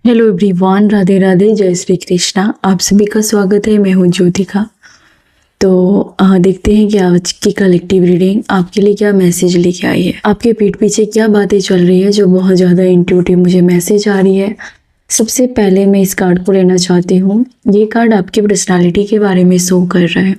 Hello everyone, Radhe Radhe, जय श्री कृष्णा। आप सभी का स्वागत है। मैं हूँ ज्योतिका। तो देखते हैं कि आज की कलेक्टिव रीडिंग आपके लिए क्या मैसेज लेके आई है। आपके पीठ पीछे क्या बातें चल रही है जो बहुत ज़्यादा इंट्यूटिव मुझे मैसेज आ रही है। सबसे पहले मैं इस कार्ड को लेना चाहती हूँ। ये कार्ड आपकी पर्सनालिटी के बारे में शो कर रहा है।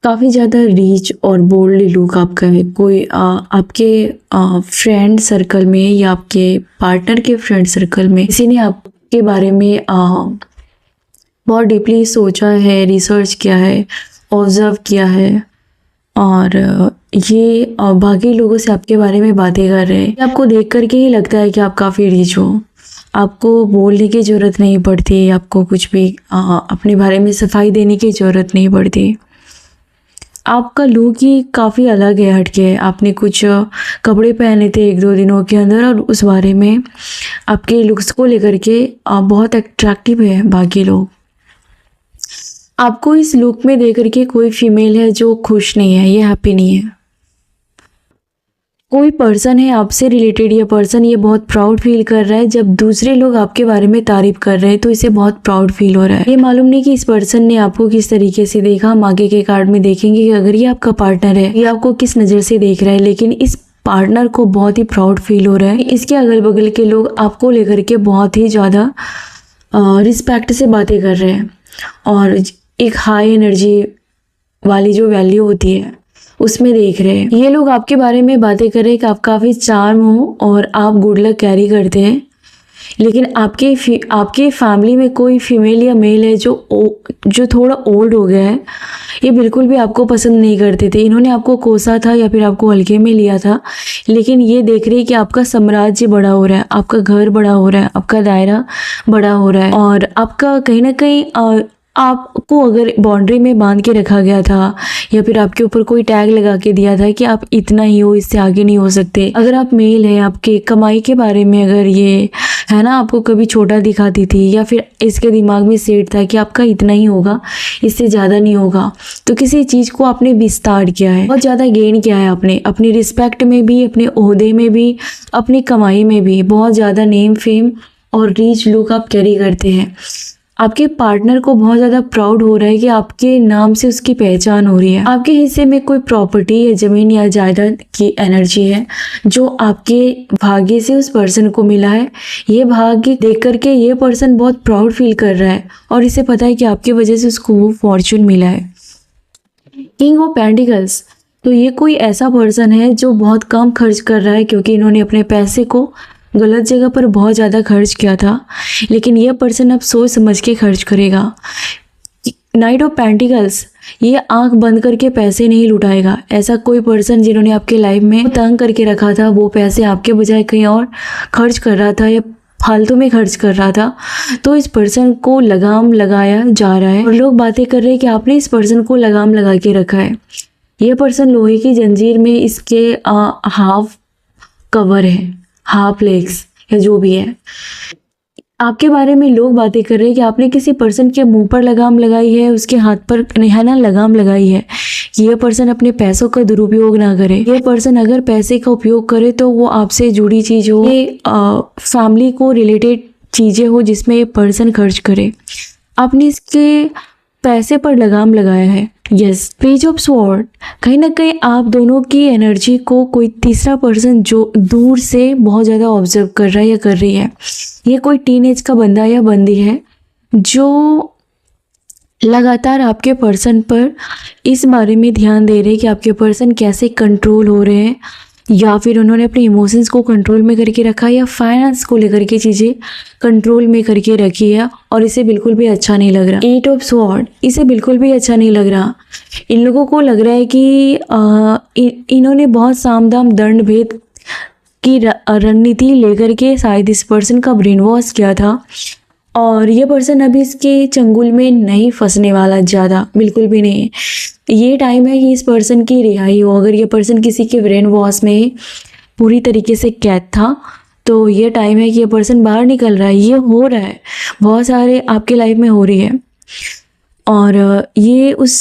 काफ़ी ज़्यादा रीच और बोल्ड लुक आपका है। कोई आपके फ्रेंड सर्कल में या आपके पार्टनर के फ्रेंड सर्कल में किसी ने आपके बारे में बहुत डीपली सोचा है, रिसर्च किया है, ऑब्जर्व किया है और ये बाकी लोगों से आपके बारे में बातें कर रहे हैं। आपको देख करके ही लगता है कि आप काफ़ी रिच हो। आपको बोलने की ज़रूरत नहीं पड़ती, आपको कुछ भी अपने बारे में सफाई देने की ज़रूरत नहीं पड़ती। आपका लुक ही काफ़ी अलग है, हटके है। आपने कुछ कपड़े पहने थे 1-2 दिनों के अंदर और उस बारे में आपके लुक्स को लेकर के बहुत अट्रैक्टिव है बाकी लोग। आपको इस लुक में देख करके कोई फीमेल है जो खुश नहीं है, ये हैप्पी नहीं है। कोई पर्सन है आपसे रिलेटेड, ये पर्सन ये बहुत प्राउड फील कर रहा है। जब दूसरे लोग आपके बारे में तारीफ कर रहे हैं तो इसे बहुत प्राउड फील हो रहा है। ये मालूम नहीं कि इस पर्सन ने आपको किस तरीके से देखा। हम आगे के कार्ड में देखेंगे कि अगर ये आपका पार्टनर है, ये आपको किस नज़र से देख रहा है, लेकिन इस पार्टनर को बहुत ही प्राउड फील हो रहा है। इसके अगल बगल के लोग आपको लेकर के बहुत ही ज़्यादा रिस्पेक्ट से बातें कर रहे हैं और एक हाई एनर्जी वाली जो वैल्यू होती है उसमें देख रहे हैं। ये लोग आपके बारे में बातें कर रहे हैं कि आप काफ़ी चार्म हो और आप गुड लक कैरी करते हैं। लेकिन आपके फैमिली में कोई फीमेल या मेल है जो थोड़ा ओल्ड हो गया है। ये बिल्कुल भी आपको पसंद नहीं करते थे। इन्होंने आपको कोसा था या फिर आपको हल्के में लिया था, लेकिन ये देख रहे हैं कि आपका साम्राज्य बड़ा हो रहा है, आपका घर बड़ा हो रहा है, आपका दायरा बड़ा हो रहा है और आपका कहीं ना कहीं आपको अगर बाउंड्री में बांध के रखा गया था या फिर आपके ऊपर कोई टैग लगा के दिया था कि आप इतना ही हो, इससे आगे नहीं हो सकते। अगर आप मेल हैं, आपके कमाई के बारे में अगर ये है ना आपको कभी छोटा दिखाती थी या फिर इसके दिमाग में सेट था कि आपका इतना ही होगा, इससे ज़्यादा नहीं होगा, तो किसी चीज़ को आपने विस्तार किया है, बहुत ज़्यादा गेन किया है आपने अपनी रिस्पेक्ट में भी, अपने ओहदे में भी, अपनी कमाई में भी। बहुत ज़्यादा नेम फेम और रीच लुक आप कैरी करते हैं। आपके पार्टनर को बहुत ज़्यादा प्राउड हो रहा है कि आपके नाम से उसकी पहचान हो रही है। आपके हिस्से में कोई प्रॉपर्टी या ज़मीन या जायदाद की एनर्जी है जो आपके भाग्य से उस पर्सन को मिला है। ये भाग्य देख करके ये पर्सन बहुत प्राउड फील कर रहा है और इसे पता है कि आपकी वजह से उसको वो फॉर्चून मिला है। किंग ऑफ पेंटिकल्स, तो ये कोई ऐसा पर्सन है जो बहुत कम खर्च कर रहा है क्योंकि इन्होंने अपने पैसे को गलत जगह पर बहुत ज़्यादा खर्च किया था, लेकिन यह पर्सन अब सोच समझ के खर्च करेगा। नाइट ऑफ पेंटिकल्स, ये आंख बंद करके पैसे नहीं लुटाएगा। ऐसा कोई पर्सन जिन्होंने आपके लाइफ में तंग करके रखा था, वो पैसे आपके बजाय कहीं और खर्च कर रहा था या फालतू में खर्च कर रहा था, तो इस पर्सन को लगाम लगाया जा रहा है और लोग बातें कर रहे हैं कि आपने इस पर्सन को लगाम लगा के रखा है। ये पर्सन लोहे की जंजीर में इसके हाफ कवर है, हाफ लेग्स या जो भी है। आपके बारे में लोग बातें कर रहे हैं कि आपने किसी पर्सन के मुंह पर लगाम लगाई है, उसके हाथ पर है ना लगाम लगाई है कि यह पर्सन अपने पैसों का दुरुपयोग ना करे। ये पर्सन अगर पैसे का उपयोग करे तो वो आपसे जुड़ी चीज हो, ये फैमिली को रिलेटेड चीजें हो जिसमें ये पर्सन खर्च करे। आपने इसके पैसे पर लगाम लगाया है। यस, पेज ऑफ स्वॉर्ड, कहीं ना कहीं आप दोनों की एनर्जी को कोई तीसरा पर्सन जो दूर से बहुत ज़्यादा ऑब्जर्व कर रहा है या कर रही है। ये कोई टीनेज का बंदा या बंदी है जो लगातार आपके पर्सन पर इस बारे में ध्यान दे रहे हैं कि आपके पर्सन कैसे कंट्रोल हो रहे हैं, या फिर उन्होंने अपने इमोशंस को कंट्रोल में करके रखा है या फाइनेंस को लेकर के चीज़ें कंट्रोल में करके रखी है और इसे बिल्कुल भी अच्छा नहीं लग रहा। 8 ऑफ स्वॉर्ड, इसे बिल्कुल भी अच्छा नहीं लग रहा। इन लोगों को लग रहा है कि इन्होंने बहुत सामदाम दंड भेद की रणनीति लेकर के शायद इस पर्सन का ब्रेन वॉश किया था और ये पर्सन अभी इसके चंगुल में नहीं फंसने वाला, ज़्यादा बिल्कुल भी नहीं। ये टाइम है कि इस पर्सन की रिहाई हो। अगर ये पर्सन किसी के ब्रेन वॉश में पूरी तरीके से कैद था तो ये टाइम है कि ये पर्सन बाहर निकल रहा है। ये हो रहा है, बहुत सारे आपके लाइफ में हो रही है और ये उस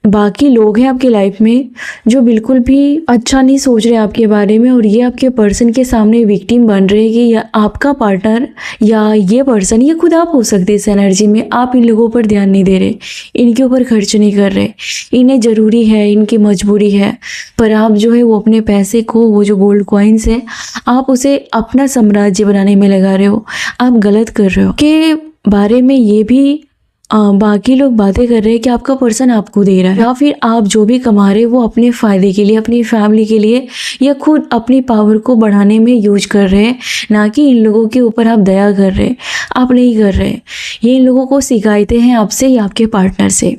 बाकी लोग हैं आपकी लाइफ में जो बिल्कुल भी अच्छा नहीं सोच रहे आपके बारे में, और ये आपके पर्सन के सामने विक्टिम बन रहे हैं कि या आपका पार्टनर या ये पर्सन, ये खुद आप हो सकते इस एनर्जी में। आप इन लोगों पर ध्यान नहीं दे रहे, इनके ऊपर खर्च नहीं कर रहे, इन्हें ज़रूरी है, इनकी मजबूरी है, पर आप जो है वो अपने पैसे को, वो जो गोल्ड कॉइन्स है, आप उसे अपना साम्राज्य बनाने में लगा रहे हो। आप गलत कर रहे हो के बारे में ये भी बाकी लोग बातें कर रहे हैं कि आपका पर्सन आपको दे रहा है, या फिर आप जो भी कमा रहे हैं वो अपने फ़ायदे के लिए, अपनी फैमिली के लिए, या खुद अपनी पावर को बढ़ाने में यूज कर रहे हैं, ना कि इन लोगों के ऊपर आप दया कर रहे हैं। आप नहीं कर रहे, ये इन लोगों को शिकायतें हैं आपसे या आपके पार्टनर से।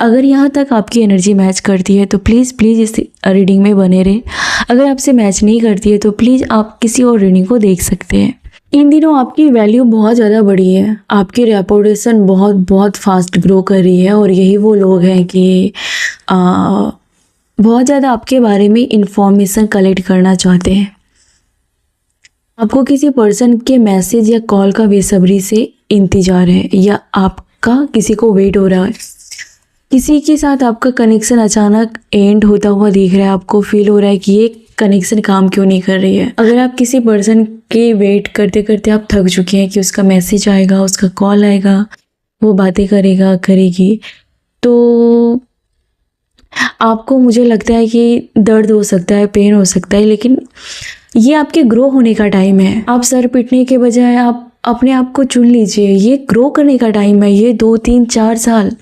अगर यहाँ तक आपकी एनर्जी मैच करती है तो प्लीज़ इस रीडिंग में बने रहें। अगर आपसे मैच नहीं करती है तो प्लीज़ आप किसी और रीडिंग को देख सकते हैं। इन दिनों आपकी वैल्यू बहुत ज़्यादा बढ़ी है, आपकी रेपुटेशन बहुत फास्ट ग्रो कर रही है, और यही वो लोग हैं कि बहुत ज़्यादा आपके बारे में इंफॉर्मेशन कलेक्ट करना चाहते हैं। आपको किसी पर्सन के मैसेज या कॉल का बेसब्री से इंतज़ार है, या आपका किसी को वेट हो रहा है। किसी के साथ आपका कनेक्शन अचानक एंड होता हुआ दिख रहा है, आपको फील हो रहा है कि ये कनेक्शन काम क्यों नहीं कर रही है। अगर आप किसी पर्सन के वेट करते करते आप थक चुके हैं कि उसका मैसेज आएगा, उसका कॉल आएगा, वो बातें करेगा, करेगी, तो आपको, मुझे लगता है कि दर्द हो सकता है, पेन हो सकता है, लेकिन ये आपके ग्रो होने का टाइम है। आप सर पिटने के बजाय आप अपने आप को चुन लीजिए, ये ग्रो करने का टाइम है। ये 2, 3, 4 साल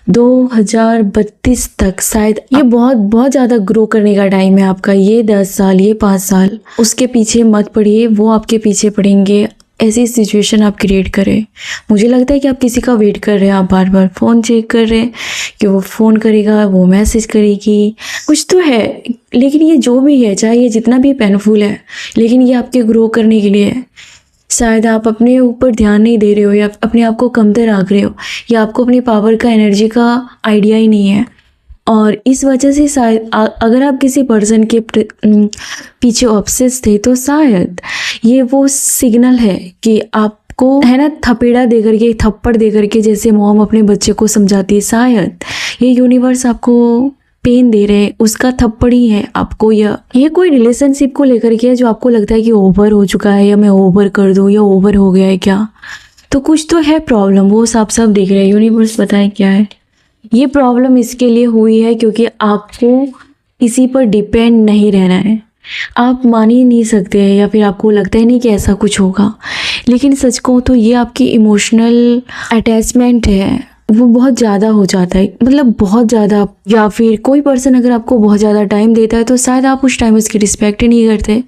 2032 तक शायद ये बहुत ज़्यादा ग्रो करने का टाइम है आपका। ये 10 साल, ये 5 साल, उसके पीछे मत पड़िए, वो आपके पीछे पड़ेंगे। ऐसी सिचुएशन आप क्रिएट करें। मुझे लगता है कि आप किसी का वेट कर रहे हैं, आप बार बार फ़ोन चेक कर रहे हैं कि वो फ़ोन करेगा, वो मैसेज करेगी, कुछ तो है। लेकिन ये जो भी है, चाहे ये जितना भी पेनफुल है, लेकिन ये आपके ग्रो करने के लिए है। शायद आप अपने ऊपर ध्यान नहीं दे रहे हो, या अपने आप को कमतर आंक रहे हो, या आपको अपनी पावर का, एनर्जी का आइडिया ही नहीं है, और इस वजह से शायद अगर आप किसी पर्सन के पीछे ऑब्सेस थे तो शायद ये वो सिग्नल है कि आपको, है ना, थपेड़ा दे करके, थप्पड़ दे करके, जैसे मॉम अपने बच्चे को समझाती है, शायद ये यूनिवर्स आपको पेन दे रहे हैं, उसका थप्पड़ ही है आपको। या ये कोई रिलेशनशिप को लेकर के है जो आपको लगता है कि ओवर हो चुका है, या मैं ओवर कर दूं, या ओवर हो गया है क्या, तो कुछ तो है प्रॉब्लम, वो साफ दिख रहा है। यूनिवर्स बताए क्या है। ये प्रॉब्लम इसके लिए हुई है क्योंकि आपको किसी पर डिपेंड नहीं रहना है। आप मान ही नहीं सकते हैं, या फिर आपको लगता ही नहीं कि ऐसा कुछ होगा, लेकिन सच कहूँ तो ये आपकी इमोशनल अटैचमेंट है, वो बहुत ज़्यादा हो जाता है, मतलब बहुत ज़्यादा। या फिर कोई पर्सन अगर आपको बहुत ज़्यादा टाइम देता है तो शायद आप उस टाइम उसकी रिस्पेक्ट नहीं करते,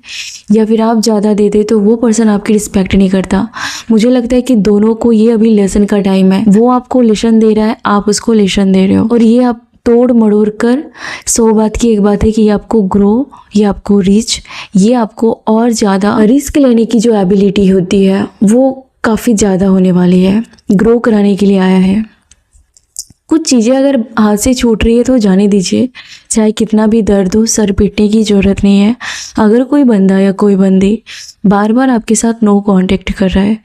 या फिर आप ज़्यादा देते तो वो पर्सन आपकी रिस्पेक्ट नहीं करता। मुझे लगता है कि दोनों को ये अभी लेसन का टाइम है। वो आपको लेसन दे रहा है, आप उसको लेसन दे रहे हो, और ये आप तोड़ मड़ोड़ कर 100 बात की एक बात है कि ये आपको ग्रो, ये आपको रीच, ये आपको और ज़्यादा रिस्क लेने की जो एबिलिटी होती है वो काफ़ी ज़्यादा होने वाली है, ग्रो कराने के लिए आया है। कुछ चीज़ें अगर हाथ से छूट रही है तो जाने दीजिए, चाहे कितना भी दर्द हो, सर पीटने की ज़रूरत नहीं है। अगर कोई बंदा या कोई बंदी बार बार आपके साथ नो कांटेक्ट कर रहा है,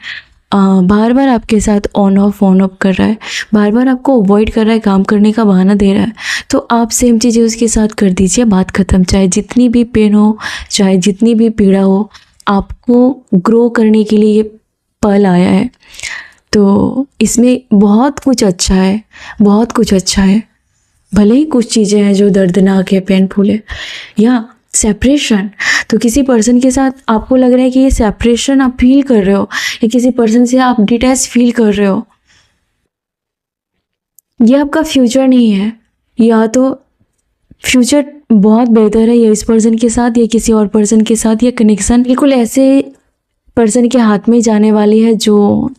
बार बार आपके साथ ऑन ऑफ कर रहा है, बार बार आपको अवॉइड कर रहा है, काम करने का बहाना दे रहा है, तो आप सेम चीज़ें उसके साथ कर दीजिए, बात ख़त्म। चाहे जितनी भी पेन हो, चाहे जितनी भी पीड़ा हो, आपको ग्रो करने के लिए ये पल आया है। तो इसमें बहुत कुछ अच्छा है, बहुत कुछ अच्छा है। भले ही कुछ चीज़ें हैं जो दर्दनाक है, पेनफुल है, या सेपरेशन। तो किसी पर्सन के साथ आपको लग रहा है कि ये सेपरेशन आप फील कर रहे हो, या किसी पर्सन से आप डिटैच फील कर रहे हो, ये आपका फ्यूचर नहीं है। या तो फ्यूचर बहुत बेहतर है, या इस पर्सन के साथ या किसी और पर्सन के साथ, या कनेक्शन बिल्कुल ऐसे पर्सन के हाथ में जाने वाली है जो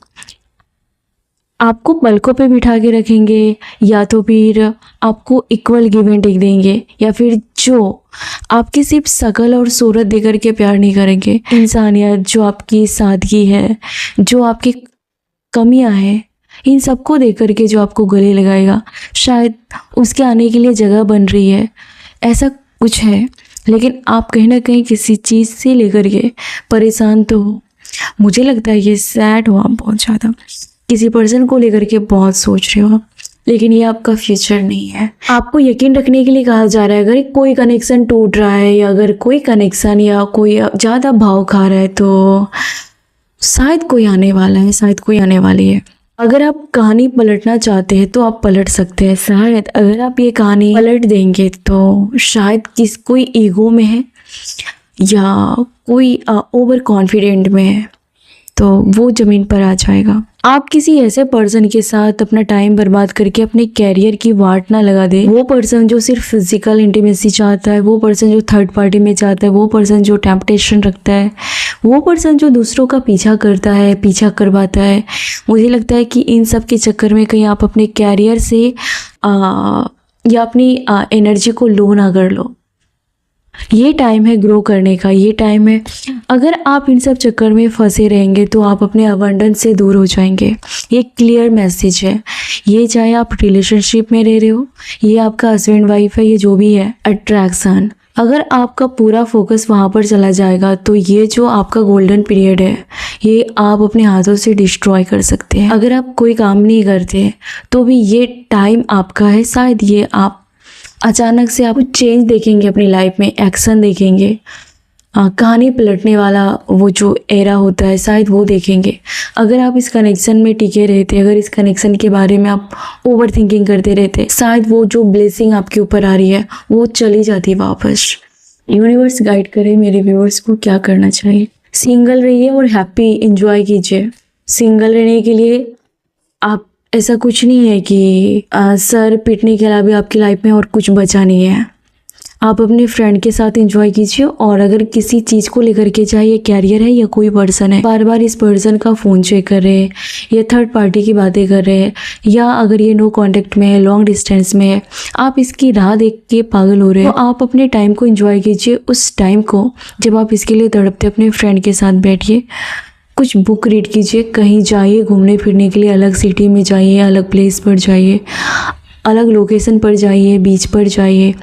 आपको पलकों पे बिठा के रखेंगे, या तो फिर आपको इक्वल गिव एंड टेक देंगे, या फिर जो आपकी सिर्फ शकल और सूरत देकर के प्यार नहीं करेंगे। इंसानियत, जो आपकी सादगी है, जो आपकी कमियां हैं, इन सबको देख करके जो आपको गले लगाएगा। शायद उसके आने के लिए जगह बन रही है, ऐसा कुछ है, लेकिन आप कहीं ना कहीं किसी चीज़ से लेकर के परेशान तो हो। मुझे लगता है ये सैड हो आप बहुत ज़्यादा, किसी पर्सन को लेकर के बहुत सोच रहे हो, लेकिन ये आपका फ्यूचर नहीं है। आपको यकीन रखने के लिए कहा जा रहा है, अगर कोई कनेक्शन टूट रहा है या अगर कोई कनेक्शन या कोई ज़्यादा भाव खा रहा है तो शायद कोई आने वाला है, शायद कोई आने वाली है। अगर आप कहानी पलटना चाहते हैं तो आप पलट सकते हैं। शायद अगर आप ये कहानी पलट देंगे तो शायद कोई ईगो में है या कोई ओवर कॉन्फिडेंट में है, तो वो ज़मीन पर आ जाएगा। आप किसी ऐसे पर्सन के साथ अपना टाइम बर्बाद करके अपने कैरियर की वाट ना लगा दे। वो पर्सन जो सिर्फ फिजिकल इंटीमेसी चाहता है, वो पर्सन जो थर्ड पार्टी में चाहता है, वो पर्सन जो टेम्पटेशन रखता है, वो पर्सन जो दूसरों का पीछा करता है, पीछा करवाता है। मुझे लगता है कि इन सब के चक्कर में कहीं आप अपने कैरियर से या अपनी एनर्जी को लो ना कर लो। ये टाइम है ग्रो करने का, ये टाइम है। अगर आप इन सब चक्कर में फंसे रहेंगे तो आप अपने अबंडेंस से दूर हो जाएंगे। ये क्लियर मैसेज है। ये चाहे आप रिलेशनशिप में रह रहे हो, ये आपका हस्बैंड वाइफ है, ये जो भी है, अट्रैक्शन, अगर आपका पूरा फोकस वहाँ पर चला जाएगा तो ये जो आपका गोल्डन पीरियड है ये आप अपने हाथों से डिस्ट्रॉय कर सकते हैं। अगर आप कोई काम नहीं करते तो भी ये टाइम आपका है। शायद ये आप अचानक से आप चेंज देखेंगे अपनी लाइफ में, एक्शन देखेंगे, कहानी पलटने वाला वो जो एरा होता है शायद वो देखेंगे। अगर आप इस कनेक्शन में टिके रहते, अगर इस कनेक्शन के बारे में आप ओवर थिंकिंग करते रहते, शायद वो जो ब्लेसिंग आपके ऊपर आ रही है वो चली जाती वापस। यूनिवर्स गाइड करे मेरे व्यूअर्स को क्या करना चाहिए। सिंगल रहिए और हैप्पी एंजॉय कीजिए। सिंगल रहने के लिए आप ऐसा कुछ नहीं है कि सर पीटने के अलावा आपकी लाइफ में और कुछ बचा नहीं है। आप अपने फ्रेंड के साथ एंजॉय कीजिए। और अगर किसी चीज़ को लेकर के, चाहे ये कैरियर है या कोई पर्सन है, बार बार इस पर्सन का फ़ोन चेक कर रहे हैं या थर्ड पार्टी की बातें कर रहे हैं, या अगर ये नो कांटेक्ट में है, लॉन्ग डिस्टेंस में है, आप इसकी राह देख के पागल हो रहे हैं, तो आप अपने टाइम को एंजॉय कीजिए। उस टाइम को जब आप इसके लिए तड़पते, अपने फ्रेंड के साथ बैठिए, कुछ बुक रीड कीजिए, कहीं जाइए घूमने फिरने के लिए, अलग सिटी में जाइए, अलग प्लेस पर जाइए, अलग लोकेशन पर जाइए, बीच पर जाइए,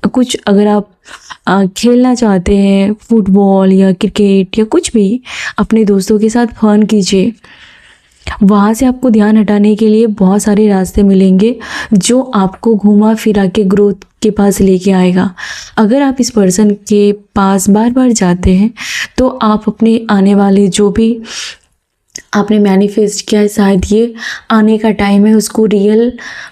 कुछ अगर आप खेलना चाहते हैं, फुटबॉल या क्रिकेट या कुछ भी, अपने दोस्तों के साथ फन कीजिए। वहाँ से आपको ध्यान हटाने के लिए बहुत सारे रास्ते मिलेंगे जो आपको घुमा फिरा के ग्रोथ के पास लेके आएगा। अगर आप इस पर्सन के पास बार बार जाते हैं तो आप अपने आने वाले जो भी आपने मैनिफेस्ट किया है, शायद ये आने का टाइम है, उसको रियल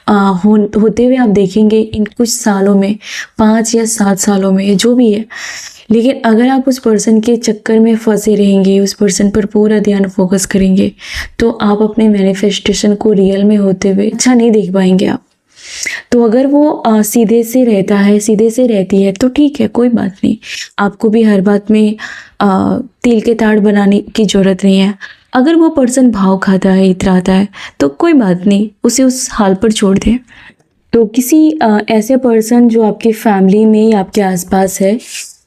होते हुए आप देखेंगे इन कुछ सालों में, 5 या 7 सालों में, जो भी है। लेकिन अगर आप उस पर्सन के चक्कर में फंसे रहेंगे, उस पर्सन पर पूरा ध्यान फोकस करेंगे, तो आप अपने मैनिफेस्टेशन को रियल में होते हुए अच्छा नहीं देख पाएंगे आप। तो अगर वो सीधे से रहता है, सीधे से रहती है तो ठीक है, कोई बात नहीं। आपको भी हर बात में तिल के ताड़ बनाने की ज़रूरत नहीं है। अगर वो पर्सन भाव खाता है, इतराता है, तो कोई बात नहीं, उसे उस हाल पर छोड़ दें। तो किसी ऐसे पर्सन जो आपकी फैमिली में या आपके आसपास है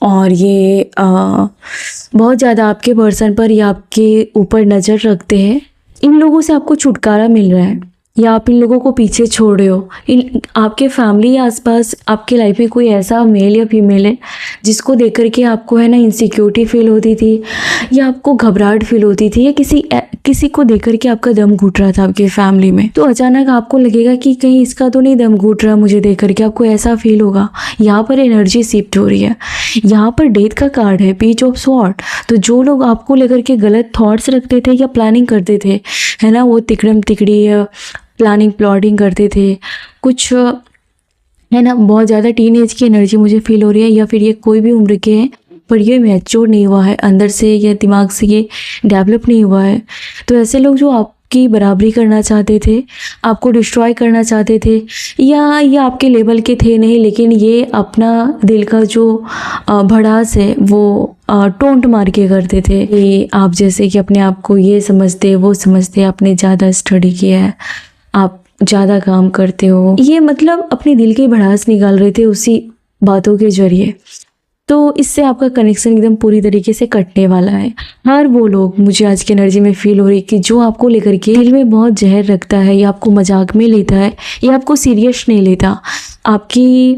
और ये बहुत ज़्यादा आपके पर्सन पर या आपके ऊपर नज़र रखते हैं, इन लोगों से आपको छुटकारा मिल रहा है या आप इन लोगों को पीछे छोड़ रहे हो। आपके फैमिली या आसपास आपके लाइफ में कोई ऐसा मेल या फीमेल है जिसको देख कर के आपको है ना इनसिक्योरिटी फील होती थी या आपको घबराहट फील होती थी, या किसी को देख कर के आपका दम घुट रहा था आपके फैमिली में, तो अचानक आपको लगेगा कि कहीं इसका तो नहीं दम घुट रहा मुझे देख कर के, आपको ऐसा फील होगा। यहाँ पर एनर्जी शिफ्ट हो रही है, यहाँ पर डेथ का कार्ड है, पेज ऑफ स्वॉर्ड। तो जो लोग आपको लेकर के गलत थॉट्स रखते थे या प्लानिंग करते थे, है ना, वो तिकड़म तिकड़ी प्लानिंग प्लॉटिंग करते थे, कुछ है ना, बहुत ज़्यादा टीनेज की एनर्जी मुझे फील हो रही है, या फिर ये कोई भी उम्र के हैं पर ये मैच्योर नहीं हुआ है अंदर से या दिमाग से, ये डेवलप नहीं हुआ है। तो ऐसे लोग जो आपकी बराबरी करना चाहते थे, आपको डिस्ट्रॉय करना चाहते थे, या ये आपके लेवल के थे नहीं, लेकिन ये अपना दिल का जो भड़ास है वो टोंट मार के करते थे। ये आप जैसे कि अपने आप को ये समझते, वो समझते, आपने ज़्यादा स्टडी किया है, आप ज़्यादा काम करते हो, ये मतलब अपने दिल की भड़ास निकाल रहे थे उसी बातों के जरिए। तो इससे आपका कनेक्शन एकदम पूरी तरीके से कटने वाला है। हर वो लोग, मुझे आज की एनर्जी में फील हो रही कि जो आपको लेकर के दिल में बहुत जहर रखता है या आपको मजाक में लेता है या आपको सीरियस नहीं लेता, आपकी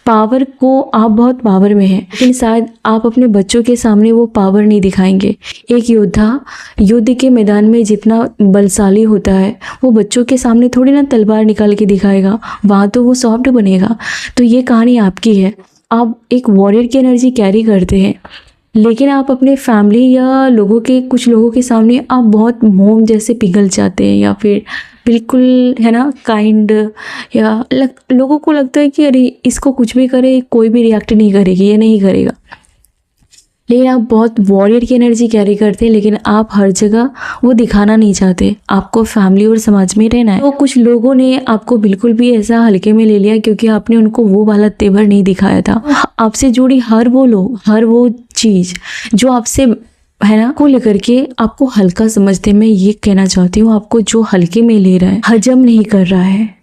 पावर को, आप बहुत पावर में हैं लेकिन शायद आप अपने बच्चों के सामने वो पावर नहीं दिखाएंगे। एक योद्धा युद्ध के मैदान में जितना बलशाली होता है वो बच्चों के सामने थोड़ी ना तलवार निकाल के दिखाएगा, वहाँ तो वो सॉफ्ट बनेगा। तो ये कहानी आपकी है। आप एक वॉरियर की एनर्जी कैरी करते हैं लेकिन आप अपने फैमिली या कुछ लोगों के सामने आप बहुत मोम जैसे पिघल जाते हैं या फिर बिल्कुल, है ना, काइंड, या लोगों को लगता है कि अरे इसको कुछ भी करे कोई भी रिएक्ट नहीं करेगी, ये नहीं करेगा। लेकिन आप बहुत वॉरियर की एनर्जी कैरी करते हैं लेकिन आप हर जगह वो दिखाना नहीं चाहते। आपको फैमिली और समाज में रहना है। तो कुछ लोगों ने आपको बिल्कुल भी ऐसा हल्के में ले लिया क्योंकि आपने उनको वो वाला तेवर नहीं दिखाया था। आपसे जुड़ी हर वो लोग, हर वो चीज़ जो आपसे, है ना, को लेकर के आपको हल्का समझते। मैं ये कहना चाहती हूँ, आपको जो हल्के में ले रहा है, हजम नहीं कर रहा है,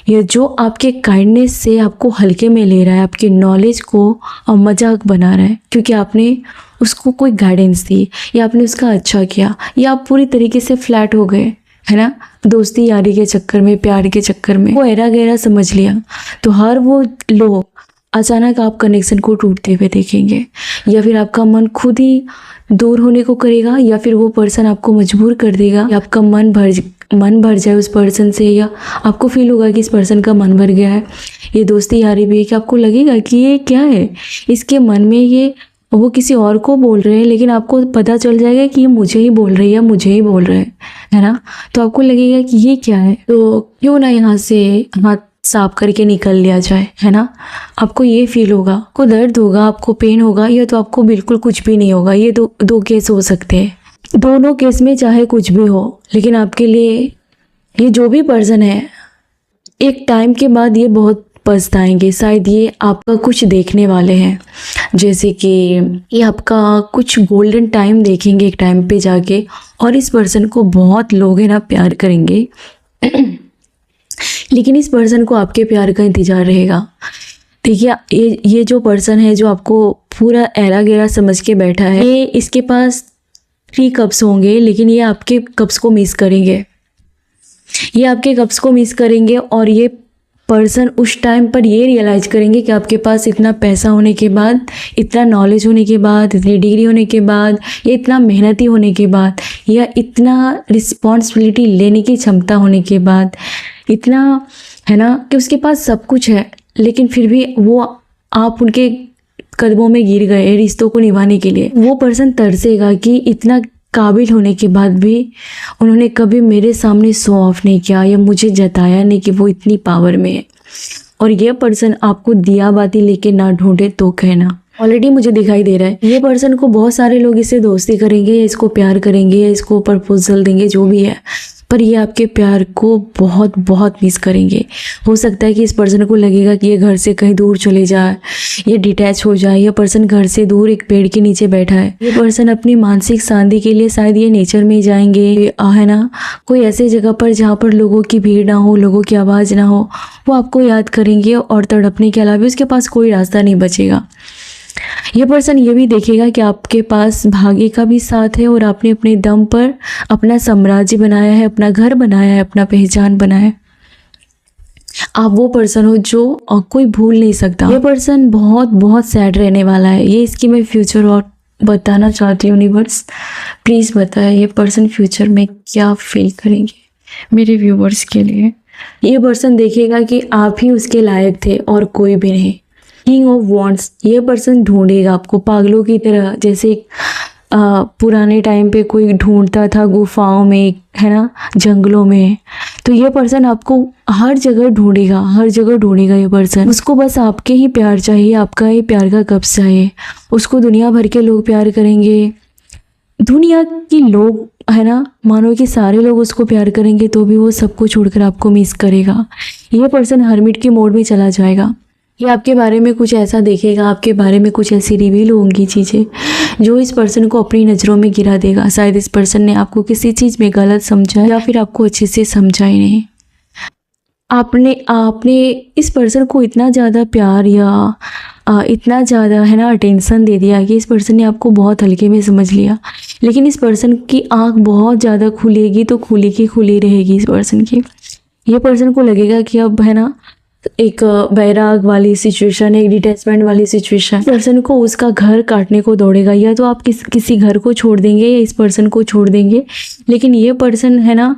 या जो आपके काइंडनेस से आपको हल्के में ले रहा है, आपके नॉलेज को और मजाक बना रहा है क्योंकि आपने उसको कोई गाइडेंस दी या आपने उसका अच्छा किया या आप पूरी तरीके से फ्लैट हो गए, है ना, दोस्ती यारी के चक्कर में, प्यार के चक्कर में वो ऐरा गहरा समझ लिया। तो हर वो लोग अचानक आप कनेक्शन को टूटते हुए देखेंगे या फिर आपका मन खुद ही दूर होने को करेगा या फिर वो पर्सन आपको मजबूर कर देगा या आपका मन भर जाए उस पर्सन से, या आपको फील होगा कि इस पर्सन का मन भर गया है। ये दोस्ती यारी भी है कि आपको लगेगा कि ये क्या है, इसके मन में ये, वो किसी और को बोल रहे हैं लेकिन आपको पता चल जाएगा कि ये मुझे ही बोल रहे हैं या मुझे ही बोल रहे हैं, है ना। तो आपको लगेगा कि ये क्या है, तो क्यों ना यहाँ से हाथ साफ करके निकल लिया जाए, है ना। आपको ये फील होगा, आपको दर्द होगा, आपको पेन होगा, या तो आपको बिल्कुल कुछ भी नहीं होगा। ये दो केस हो सकते हैं। दोनों केस में चाहे कुछ भी हो, लेकिन आपके लिए ये जो भी पर्सन है एक टाइम के बाद ये बहुत पछताएंगे। शायद ये आपका कुछ देखने वाले हैं, जैसे कि ये आपका कुछ गोल्डन टाइम देखेंगे एक टाइम पे जाके, और इस पर्सन को बहुत लोग है ना प्यार करेंगे लेकिन इस पर्सन को आपके प्यार का इंतज़ार रहेगा। देखिए, ये जो पर्सन है जो आपको पूरा ऐरा गहरा समझ के बैठा है, ये इसके पास 3 कप्स होंगे लेकिन ये आपके कप्स को मिस करेंगे, ये आपके कप्स को मिस करेंगे। और ये पर्सन उस टाइम पर ये रियलाइज़ करेंगे कि आपके पास इतना पैसा होने के बाद, इतना नॉलेज होने के बाद, इतनी डिग्री होने के बाद, या इतना मेहनती होने के बाद, या इतना रिस्पॉन्सिबिलिटी लेने की क्षमता होने के बाद, इतना, है ना, कि उसके पास सब कुछ है लेकिन फिर भी वो, आप उनके कदमों में गिर गए रिश्तों को निभाने के लिए। वो पर्सन तरसेगा कि इतना काबिल होने के बाद भी उन्होंने कभी मेरे सामने शो ऑफ नहीं किया या मुझे जताया नहीं कि वो इतनी पावर में है। और ये पर्सन आपको दिया बाती लेके ना ढूंढे तो कहना, ऑलरेडी मुझे दिखाई दे रहा है। ये पर्सन को बहुत सारे लोग इससे दोस्ती करेंगे, इसको प्यार करेंगे, इसको प्रपोजल देंगे, जो भी है, पर ये आपके प्यार को बहुत बहुत मिस करेंगे। हो सकता है कि इस पर्सन को लगेगा कि ये घर से कहीं दूर चले जाए, ये डिटैच हो जाए। ये पर्सन घर से दूर एक पेड़ के नीचे बैठा है। ये पर्सन अपनी मानसिक शांति के लिए शायद ये नेचर में जाएंगे, है ना, कोई ऐसे जगह पर जहाँ पर लोगों की भीड़ ना हो, लोगों की आवाज़ ना हो। वो आपको याद करेंगे और तड़पने के अलावा उसके पास कोई रास्ता नहीं बचेगा। ये पर्सन ये भी देखेगा कि आपके पास भाग्य का भी साथ है और आपने अपने दम पर अपना साम्राज्य बनाया है, अपना घर बनाया है, अपना पहचान बनाया है। आप वो पर्सन हो जो कोई भूल नहीं सकता। ये पर्सन बहुत बहुत सैड रहने वाला है। ये इसकी मैं फ्यूचर और बताना चाहती हूँ। यूनिवर्स प्लीज़ बताए ये पर्सन फ्यूचर में क्या फील करेंगे मेरे व्यूवर्स के लिए। ये पर्सन देखेगा कि आप ही उसके लायक थे और कोई भी नहीं। किंग ऑफ वॉन्ड्स, ये पर्सन ढूंढेगा आपको पागलों की तरह, जैसे पुराने टाइम पे कोई ढूंढता था गुफाओं में, है ना, जंगलों में। तो ये पर्सन आपको हर जगह ढूंढेगा, हर जगह ढूंढेगा। ये पर्सन, उसको बस आपके ही प्यार चाहिए, आपका ही प्यार का कप चाहिए। उसको दुनिया भर के लोग प्यार करेंगे, दुनिया के लोग, है ना, मानो कि सारे लोग उसको प्यार करेंगे तो भी वो सबको छोड़कर आपको मिस करेगा। ये पर्सन हर्मिट के मोड में चला जाएगा। ये आपके बारे में कुछ ऐसा देखेगा, आपके बारे में कुछ ऐसी रिवील होंगी चीज़ें जो इस पर्सन को अपनी नज़रों में गिरा देगा। शायद इस पर्सन ने आपको किसी चीज़ में गलत समझा या फिर आपको अच्छे से समझा ही नहीं। आपने इस पर्सन को इतना ज़्यादा प्यार या इतना ज़्यादा है ना अटेंशन दे दिया कि इस पर्सन ने आपको बहुत हल्के में समझ लिया। लेकिन इस पर्सन की आँख बहुत ज़्यादा खुलेगी तो खुली की खुली रहेगी इस पर्सन की। ये पर्सन को लगेगा कि अब है ना एक बैराग वाली सिचुएशन, एक डिटैचमेंट वाली सिचुएशन, पर्सन को उसका घर काटने को दौड़ेगा। या तो आप किसी घर को छोड़ देंगे या इस पर्सन को छोड़ देंगे। लेकिन ये पर्सन है ना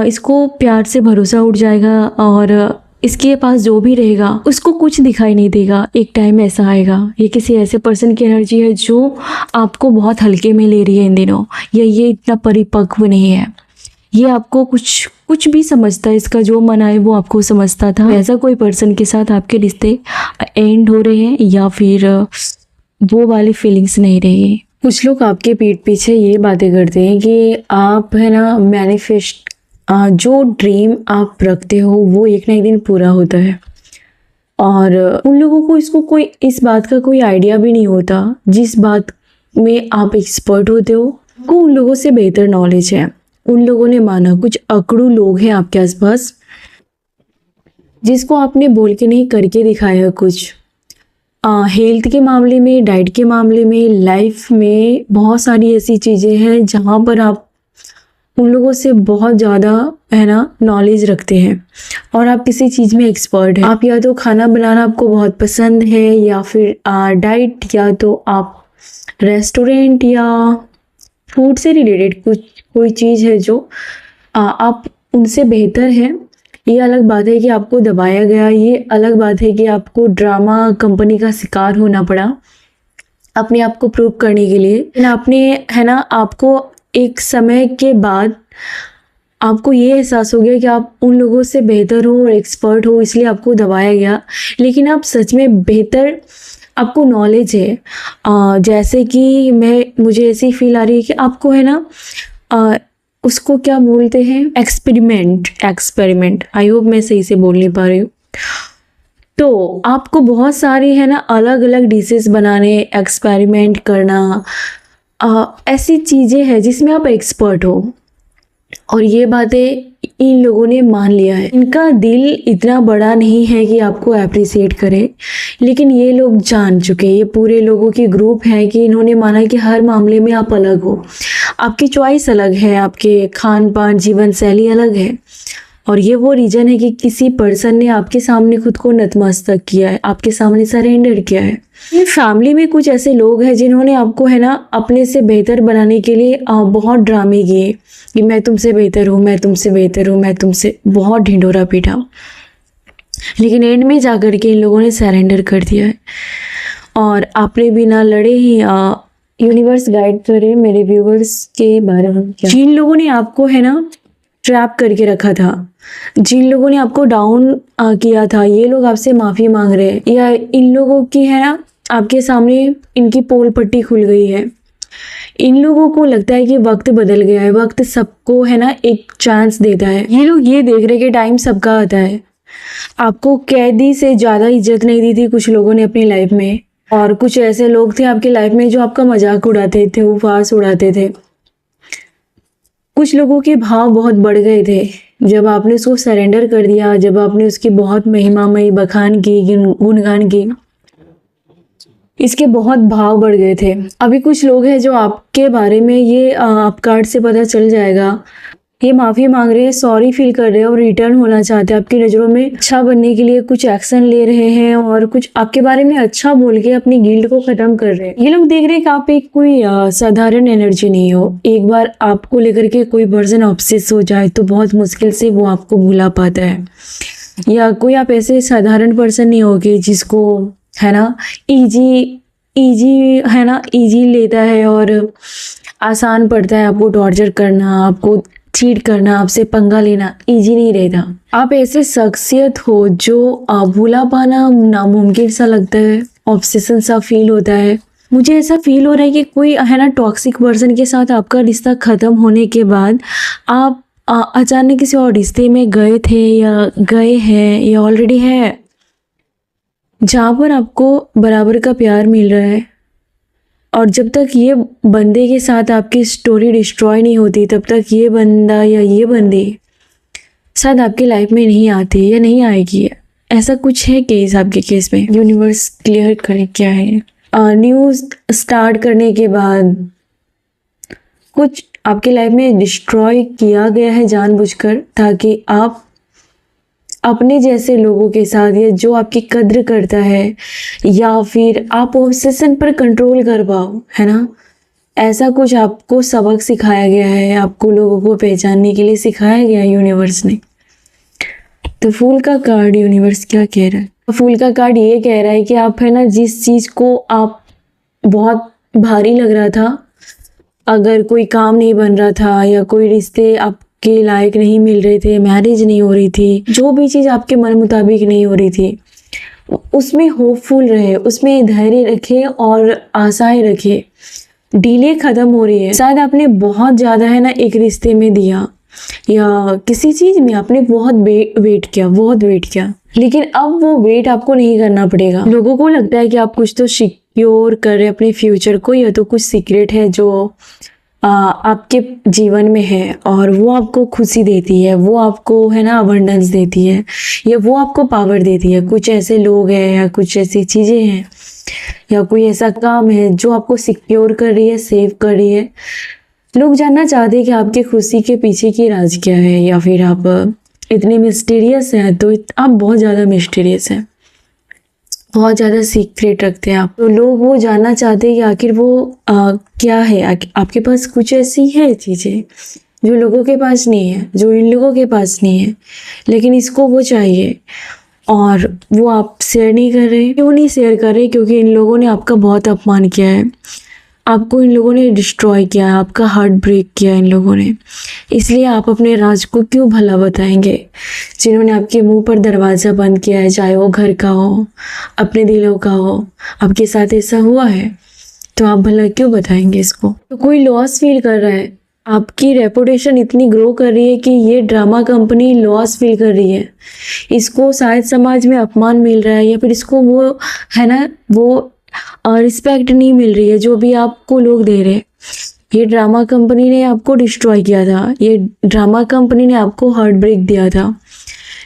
इसको प्यार से भरोसा उठ जाएगा और इसके पास जो भी रहेगा उसको कुछ दिखाई नहीं देगा। एक टाइम ऐसा आएगा, ये किसी ऐसे पर्सन की एनर्जी है जो आपको बहुत हल्के में ले रही है इन दिनों, या ये इतना परिपक्व नहीं है। ये आपको कुछ भी समझता है, इसका जो मन आए वो आपको समझता था। ऐसा कोई पर्सन के साथ आपके रिश्ते एंड हो रहे हैं या फिर वो वाली फीलिंग्स नहीं रही। कुछ लोग आपके पीठ पीछे ये बातें करते हैं कि आप है ना मैनिफेस्ट, जो ड्रीम आप रखते हो वो एक ना एक दिन पूरा होता है। और उन लोगों को इस बात का कोई आइडिया भी नहीं होता जिस बात में आप एक्सपर्ट होते हो। को उन लोगों से बेहतर नॉलेज है। उन लोगों ने माना, कुछ अकड़ू लोग हैं आपके आसपास जिसको आपने बोल के नहीं करके दिखाया कुछ। हेल्थ के मामले में, डाइट के मामले में, लाइफ में बहुत सारी ऐसी चीज़ें हैं जहाँ पर आप उन लोगों से बहुत ज़्यादा है ना नॉलेज रखते हैं और आप किसी चीज़ में एक्सपर्ट हैं। आप या तो खाना बनाना आपको बहुत पसंद है, या फिर डाइट, या तो आप रेस्टोरेंट या फूड से रिलेटेड कोई चीज़ है जो आप उनसे बेहतर हैं। ये अलग बात है कि आपको दबाया गया, ये अलग बात है कि आपको ड्रामा कंपनी का शिकार होना पड़ा अपने आप को प्रूव करने के लिए। आपने है ना, आपको एक समय के बाद आपको ये एहसास हो गया कि आप उन लोगों से बेहतर हो और एक्सपर्ट हो, इसलिए आपको दबाया गया। लेकिन आप सच में बेहतर, आपको नॉलेज है। जैसे कि मुझे ऐसी फील आ रही है कि आपको है ना उसको क्या बोलते हैं, एक्सपेरिमेंट। आई होप मैं सही से बोल नहीं पा रही हूँ। तो आपको बहुत सारी है ना अलग अलग डिशेस बनाने, एक्सपेरिमेंट करना, ऐसी चीज़ें हैं जिसमें आप एक्सपर्ट हो। और ये बातें इन लोगों ने मान लिया है। इनका दिल इतना बड़ा नहीं है कि आपको अप्रिशिएट करे, लेकिन ये लोग जान चुके हैं, ये पूरे लोगों की ग्रुप है कि इन्होंने माना कि हर मामले में आप अलग हो, आपकी चॉइस अलग है, आपके खान पान जीवन शैली अलग है। और ये वो रीज़न है कि किसी पर्सन ने आपके सामने खुद को नतमस्तक किया है, आपके सामने सरेंडर किया है। ये फैमिली में कुछ ऐसे लोग हैं जिन्होंने आपको है ना अपने से बेहतर बनाने के लिए बहुत ड्रामे किए कि मैं तुमसे बेहतर हूँ, मैं तुमसे बेहतर हूँ, मैं तुमसे, बहुत ढिंढोरा पीटा। लेकिन एंड में जाकर के इन लोगों ने सरेंडर कर दिया है और आपने बिना लड़े ही यूनिवर्स गाइड करे मेरे व्यूवर्स के बारे में। जिन लोगों ने आपको है ना ट्रैप करके रखा था, जिन लोगों ने आपको डाउन किया था, ये लोग आपसे माफ़ी मांग रहे हैं, या इन लोगों की है ना आपके सामने इनकी पोल पट्टी खुल गई है। इन लोगों को लगता है कि वक्त बदल गया है, वक्त सबको है ना एक चांस देता है। ये लोग ये देख रहे कि टाइम सबका आता है। आपको कैदी से ज़्यादा इज्जत नहीं दी थी कुछ लोगों ने अपनी लाइफ में, और कुछ ऐसे लोग थे आपकी लाइफ में जो आपका मजाक उड़ाते थे, उपहास उड़ाते थे। कुछ लोगों के भाव बहुत बढ़ गए थे जब आपने उसको सरेंडर कर दिया, जब आपने उसकी बहुत महिमामयी बखान की, गुणगान की, इसके बहुत भाव बढ़ गए थे। अभी कुछ लोग हैं जो आपके बारे में, ये आप कार्ड से पता चल जाएगा, ये माफ़ी मांग रहे हैं, सॉरी फील कर रहे हैं और रिटर्न होना चाहते हैं। आपकी नज़रों में अच्छा बनने के लिए कुछ एक्शन ले रहे हैं और कुछ आपके बारे में अच्छा बोल के अपनी गिल्ट को ख़त्म कर रहे हैं। ये लोग देख रहे हैं कि आप एक कोई साधारण एनर्जी नहीं हो। एक बार आपको लेकर के कोई पर्सन ऑब्सेस हो जाए तो बहुत मुश्किल से वो आपको भुला पाता है। या कोई आप ऐसे साधारण पर्सन नहीं होगे जिसको है ना इजी है ना इजी लेता है और आसान पड़ता है आपको टॉर्चर करना, आपको चीट करना, आपसे पंगा लेना इजी नहीं रहता। आप ऐसे शख्सियत हो जो भूला पाना नामुमकिन सा लगता है, ऑब्सेशन सा फील होता है। मुझे ऐसा फील हो रहा है कि कोई है ना टॉक्सिक पर्सन के साथ आपका रिश्ता ख़त्म होने के बाद आप अचानक किसी और रिश्ते में गए थे या गए हैं या ऑलरेडी है, जहाँ पर आपको बराबर का प्यार मिल रहा है। और जब तक ये बंदे के साथ आपकी स्टोरी डिस्ट्रॉय नहीं होती तब तक ये बंदा या ये बंदी शायद आपकी लाइफ में नहीं आती या नहीं आएगी। ऐसा कुछ है केस आपके केस में? यूनिवर्स क्लियर करे क्या है। न्यूज़ स्टार्ट करने के बाद कुछ आपके लाइफ में डिस्ट्रॉय किया गया है जानबूझकर, ताकि आप अपने जैसे लोगों के साथ या जो आपकी कद्र करता है या फिर आप ऑब्सेशन पर कंट्रोल कर पाओ, है ना। ऐसा कुछ आपको सबक सिखाया गया है, आपको लोगों को पहचानने के लिए सिखाया गया है यूनिवर्स ने। तो फूल का कार्ड यूनिवर्स क्या कह रहा है? फूल का कार्ड ये कह रहा है कि आप, है ना, जिस चीज़ को आप बहुत भारी लग रहा था, अगर कोई काम नहीं बन रहा था या कोई रिश्ते आपके लायक नहीं मिल रहे थे, मैरिज नहीं हो रही थी, जो भी चीज़ आपके मन मुताबिक नहीं हो रही थी, उसमें होपफुल रहे, उसमें धैर्य रखे और आशाएं रखे। डिले ख़त्म हो रही है। शायद आपने बहुत ज़्यादा, है ना, एक रिश्ते में दिया या किसी चीज़ में आपने बहुत वेट किया, लेकिन अब वो वेट आपको नहीं करना पड़ेगा। लोगों को लगता है कि आप कुछ तो सिक्योर कर रहे अपने फ्यूचर को, या तो कुछ सीक्रेट है जो आपके जीवन में है और वो आपको खुशी देती है, वो आपको, है ना, अबंडेंस देती है, या वो आपको पावर देती है। कुछ ऐसे लोग हैं या कुछ ऐसी चीज़ें हैं या कोई ऐसा काम है जो आपको सिक्योर कर रही है, सेव कर रही है। लोग जानना चाहते हैं कि आपकी खुशी के पीछे की राज क्या है, या फिर आप इतने मिस्टीरियस हैं। तो आप बहुत ज़्यादा मिस्टीरियस हैं, बहुत ज़्यादा सीक्रेट रखते हैं आप। तो लोग वो जानना चाहते हैं कि आखिर वो क्या है। आपके पास कुछ ऐसी है चीज़ें जो लोगों के पास नहीं है, जो इन लोगों के पास नहीं है, लेकिन इसको वो चाहिए और वो आप शेयर नहीं कर रहे। क्यों नहीं शेयर कर रहे? क्योंकि इन लोगों ने आपका बहुत अपमान किया है, आपको इन लोगों ने डिस्ट्रॉय किया है, आपका हार्ट ब्रेक किया इन लोगों ने। इसलिए आप अपने राज को क्यों भला बताएंगे? जिन्होंने आपके मुंह पर दरवाज़ा बंद किया है, चाहे वो घर का हो, अपने दिलों का हो, आपके साथ ऐसा हुआ है, तो आप भला क्यों बताएंगे इसको? तो कोई लॉस फील कर रहा है, आपकी रेपुटेशन इतनी ग्रो कर रही है कि ये ड्रामा कंपनी लॉस फील कर रही है। इसको शायद समाज में अपमान मिल रहा है, या फिर इसको वो, है ना, वो रिस्पेक्ट नहीं मिल रही है जो भी आपको लोग दे रहे। ये ड्रामा कंपनी ने आपको डिस्ट्रॉय किया था, ये ड्रामा कंपनी ने आपको हार्ट ब्रेक दिया था,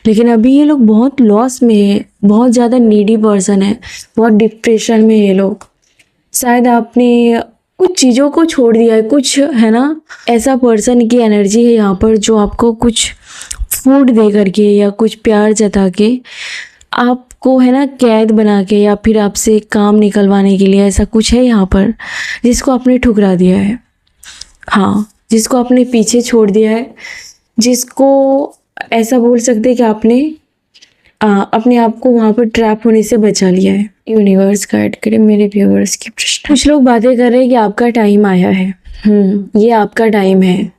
लेकिन अभी ये लोग बहुत लॉस में है, बहुत ज़्यादा नीडी पर्सन है, बहुत डिप्रेशन में ये लोग। शायद आपने कुछ चीज़ों को छोड़ दिया है, कुछ, है ना, ऐसा पर्सन की एनर्जी है यहाँ पर जो आपको कुछ फूड दे करके या कुछ प्यार जता के आपको, है ना, कैद बना के या फिर आपसे काम निकलवाने के लिए ऐसा कुछ है यहाँ पर, जिसको आपने ठुकरा दिया है। हाँ, जिसको आपने पीछे छोड़ दिया है, जिसको ऐसा बोल सकते हैं कि आपने अपने आप को वहाँ पर ट्रैप होने से बचा लिया है। यूनिवर्स गाइड करे मेरे व्यूअर्स की प्रश्न। कुछ लोग बातें कर रहे हैं कि आपका टाइम आया है। ये आपका टाइम है,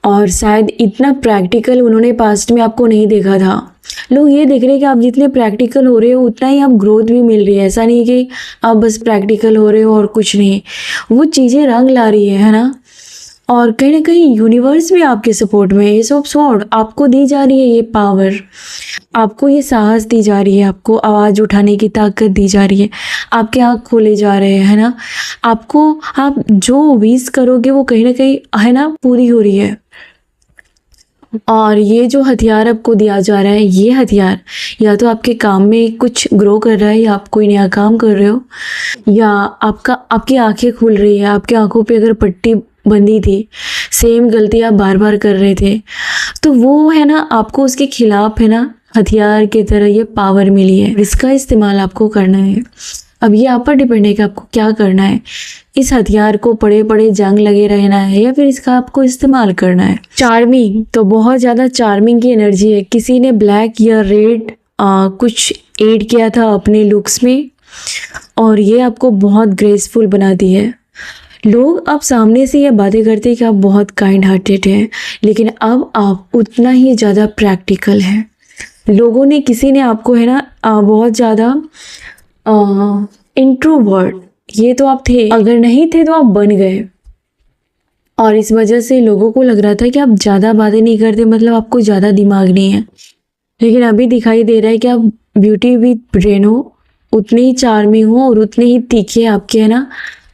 और शायद इतना प्रैक्टिकल उन्होंने पास्ट में आपको नहीं देखा था। लोग ये देख रहे हैं कि आप जितने प्रैक्टिकल हो रहे हो उतना ही आप ग्रोथ भी मिल रही है। ऐसा नहीं कि आप बस प्रैक्टिकल हो रहे हो और कुछ नहीं, वो चीज़ें रंग ला रही है ना। और कहीं ना कहीं यूनिवर्स भी आपके सपोर्ट में। ये सब स्वॉर्ड आपको दी जा रही है, ये पावर आपको, ये साहस दी जा रही है, आपको आवाज़ उठाने की ताकत दी जा रही है, आपके आँख खोले जा रहे हैं, है ना। आपको, आप जो विश करोगे वो कहीं ना कहीं, है ना, पूरी हो रही है। और ये जो हथियार आपको दिया जा रहा है, ये हथियार या तो आपके काम में कुछ ग्रो कर रहा है, या आप कोई नया काम कर रहे हो, या आपकी आंखें खुल रही है। आपकी आंखों पे अगर पट्टी बंदी थी, सेम गलती आप बार बार कर रहे थे, तो वो, है ना, आपको उसके खिलाफ, है ना, हथियार की तरह ये पावर मिली है। इसका इस्तेमाल आपको करना है। अब ये आप पर डिपेंड है कि आपको क्या करना है। इस हथियार को पड़े पड़े जंग लगे रहना है, या फिर इसका आपको इस्तेमाल करना है। चार्मिंग, तो बहुत ज़्यादा चार्मिंग की एनर्जी है। किसी ने ब्लैक या रेड कुछ ऐड किया था अपने लुक्स में, और ये आपको बहुत ग्रेसफुल बनाती है। लोग अब सामने से ये बातें करते हैं कि आप बहुत काइंड हार्टेड हैं, लेकिन अब आप उतना ही ज़्यादा प्रैक्टिकल हैं। लोगों ने, किसी ने आपको, है ना, बहुत ज़्यादा इंट्रोवर्ट, ये तो आप थे, अगर नहीं थे तो आप बन गए, और इस वजह से लोगों को लग रहा था कि आप ज़्यादा बातें नहीं करते, मतलब आपको ज़्यादा दिमाग नहीं है। लेकिन अभी दिखाई दे रहा है कि आप ब्यूटी विद ब्रेन हो, उतने ही चार्मिंग हो और उतने ही तीखे आपके, है ना,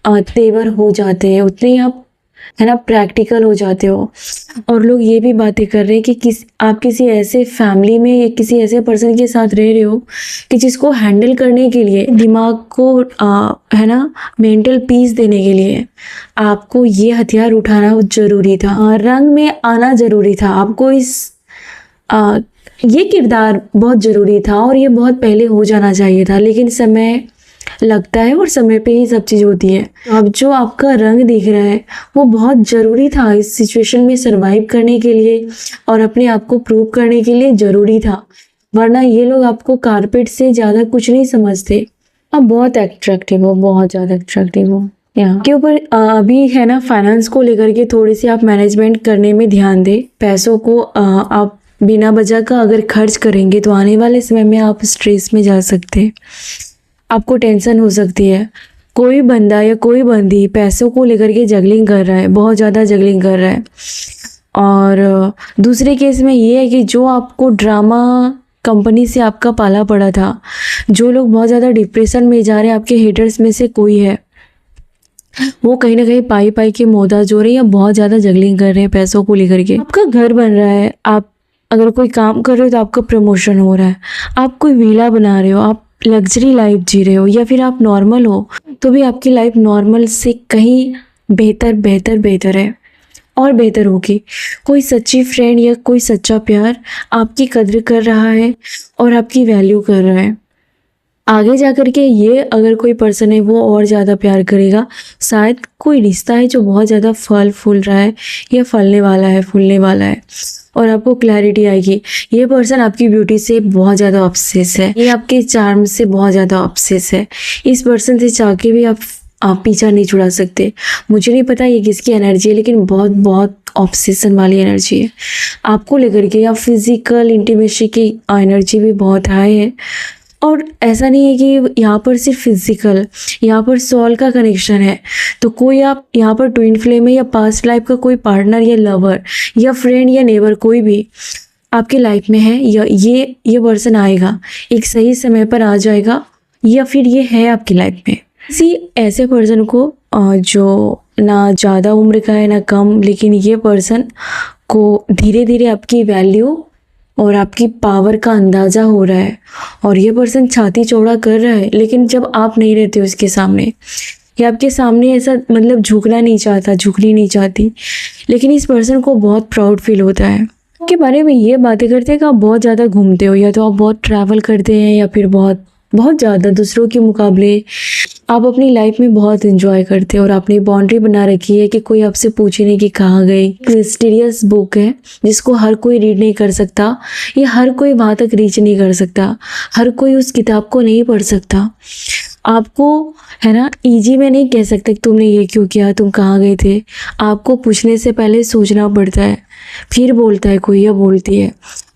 तेवर हो जाते हैं, उतने ही आप है ना, प्रैक्टिकल हो जाते हो। और लोग ये भी बातें कर रहे हैं कि आप किसी ऐसे फैमिली में या किसी ऐसे पर्सन के साथ रह रहे हो कि जिसको हैंडल करने के लिए दिमाग को है ना, मेंटल पीस देने के लिए आपको ये हथियार उठाना ज़रूरी था, रंग में आना ज़रूरी था, आपको ये किरदार बहुत ज़रूरी था और ये बहुत पहले हो जाना चाहिए था। लेकिन समय लगता है और समय पे ही सब चीज़ होती है। अब जो आपका रंग दिख रहा है वो बहुत ज़रूरी था इस सिचुएशन में सरवाइव करने के लिए और अपने आप को प्रूव करने के लिए ज़रूरी था, वरना ये लोग आपको कारपेट से ज़्यादा कुछ नहीं समझते। अब बहुत अट्रैक्टिव हो, बहुत ज़्यादा अट्रैक्टिव हो। यहाँ के ऊपर अभी है ना, फाइनेंस को लेकर के थोड़ी सी आप मैनेजमेंट करने में ध्यान दें। पैसों को आप बिना वजह का अगर खर्च करेंगे तो आने वाले समय में आप स्ट्रेस में जा सकते हैं, आपको टेंशन हो सकती है। कोई बंदा या कोई बंदी पैसों को लेकर के जगलिंग कर रहा है, बहुत ज़्यादा जगलिंग कर रहा है। और दूसरे केस में ये है कि जो आपको ड्रामा कंपनी से आपका पाला पड़ा था, जो लोग बहुत ज़्यादा डिप्रेशन में जा रहे हैं, आपके हेटर्स में से कोई है, वो कहीं ना कहीं पाई पाई के मोहताज हो रहे हैं या बहुत ज़्यादा जगलिंग कर रहे हैं पैसों को लेकर के। आपका घर बन रहा है, आप अगर कोई काम कर रहे हो तो आपका प्रमोशन हो रहा है, आप कोई विला बना रहे हो, आप लग्जरी लाइफ जी रहे हो, या फिर आप नॉर्मल हो तो भी आपकी लाइफ नॉर्मल से कहीं बेहतर बेहतर बेहतर है और बेहतर होगी। कोई सच्ची फ्रेंड या कोई सच्चा प्यार आपकी कद्र कर रहा है और आपकी वैल्यू कर रहा है। आगे जा कर के ये अगर कोई पर्सन है वो और ज़्यादा प्यार करेगा। शायद कोई रिश्ता है जो बहुत ज़्यादा फल फूल रहा है या फलने वाला है, फूलने वाला है, और आपको क्लैरिटी आएगी। ये पर्सन आपकी ब्यूटी से बहुत ज़्यादा ऑब्सेस है, ये आपके चार्म से बहुत ज़्यादा ऑब्सेस है। इस पर्सन से चाह के भी आप पीछा नहीं छुड़ा सकते। मुझे नहीं पता ये किसकी एनर्जी है, लेकिन बहुत बहुत ऑब्सेशन वाली एनर्जी है आपको लेकर के, या फिजिकल इंटीमेसी की एनर्जी भी बहुत हाई है। और ऐसा नहीं है कि यहाँ पर सिर्फ फिजिकल, यहाँ पर सोल का कनेक्शन है। तो कोई आप यहाँ पर ट्विन फ्लेम है या पास्ट लाइफ का कोई पार्टनर या लवर या फ्रेंड या नेबर कोई भी आपके लाइफ में है, या ये पर्सन आएगा, एक सही समय पर आ जाएगा, या फिर ये है आपकी लाइफ में। किसी ऐसे पर्सन को जो ना ज़्यादा उम्र का है ना कम, लेकिन ये पर्सन को धीरे धीरे आपकी वैल्यू और आपकी पावर का अंदाज़ा हो रहा है। और ये पर्सन छाती चौड़ा कर रहा है, लेकिन जब आप नहीं रहते हो उसके सामने, या आपके सामने ऐसा मतलब झुकना नहीं चाहता, झुकनी नहीं चाहती, लेकिन इस पर्सन को बहुत प्राउड फील होता है। आपके बारे में ये बातें करते हैं कि आप बहुत ज़्यादा घूमते हो, या तो आप बहुत ट्रैवल करते हैं, या फिर बहुत ज़्यादा दूसरों के मुकाबले आप अपनी लाइफ में बहुत एंजॉय करते हो। और आपने बाउंड्री बना रखी है कि कोई आपसे पूछे नहीं कि कहाँ गई। मिस्टीरियस बुक है जिसको हर कोई रीड नहीं कर सकता, या हर कोई वहाँ तक रीच नहीं कर सकता, हर कोई उस किताब को नहीं पढ़ सकता। आपको है ना, इजी में नहीं कह सकते कि तुमने ये क्यों किया, तुम कहाँ गए थे। आपको पूछने से पहले सोचना पड़ता है, फिर बोलता है कोई या बोलती है।